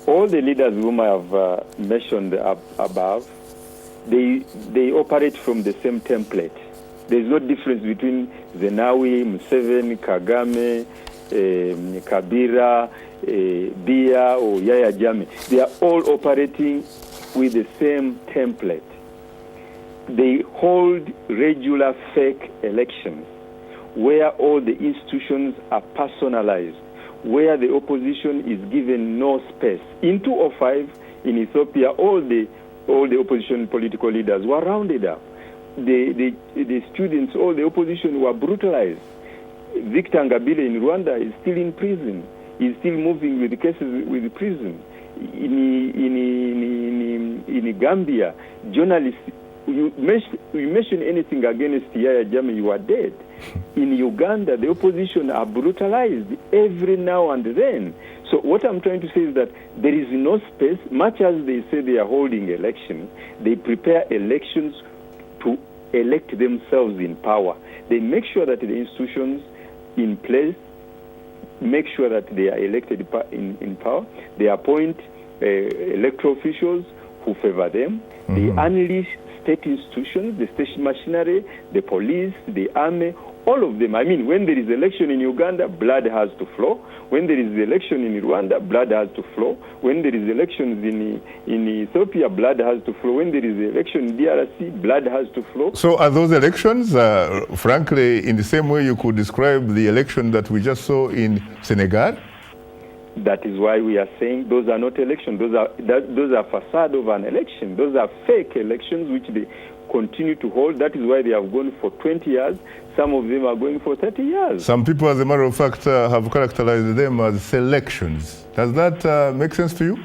All the leaders whom I have mentioned above, they operate from the same template. There's no difference between Zenawi, Museveni, Kagame, Kabila, Biya, or Yahya Jammeh. They are all operating with the same template. They hold regular fake elections where all the institutions are personalized, where the opposition is given no space. In 2005, in Ethiopia, all the opposition political leaders were rounded up. The students, all the opposition were brutalized. Victor Ngabile in Rwanda is still in prison. He's still moving with cases with prison. In Gambia, journalists, you mention anything against Yahya Jammeh, you are dead. In Uganda, the opposition are brutalized every now and then. So what I'm trying to say is that there is no space. Much as they say they are holding elections, they prepare elections to elect themselves in power. They make sure that the institutions in place make sure that they are elected in power. They appoint electoral officials who favor them. Mm-hmm. They unleash state institutions, the state machinery, the police, the army, all of them. I mean, when there is election in Uganda, blood has to flow. When there is election in Rwanda, blood has to flow. When there is elections in Ethiopia, blood has to flow. When there is election in DRC, blood has to flow. So are those elections, frankly, in the same way you could describe the election that we just saw in Senegal? That is why we are saying those are not elections. Those are facade of an election. Those are fake elections which they continue to hold. That is why they have gone for 20 years. Some of them are going for 30 years. Some people, as a matter of fact, have characterized them as selections. Does that make sense to you?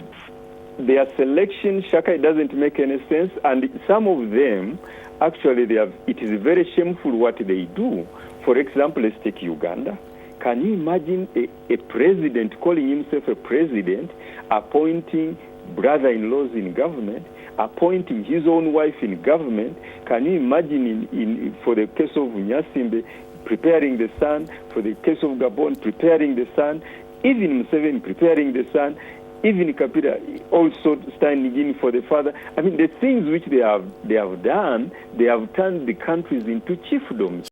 Their selection, Shaka, it doesn't make any sense. And some of them, actually, it is very shameful what they do. For example, let's take Uganda. Can you imagine a president calling himself a president, appointing brother-in-laws in government, appointing his own wife in government? Can you imagine for the case of Nyasimbe, preparing the son, for the case of Gabon, preparing the son, even Museveni preparing the son, even Kabila also standing in for the father? I mean, the things which they have done, they have turned the countries into chiefdoms.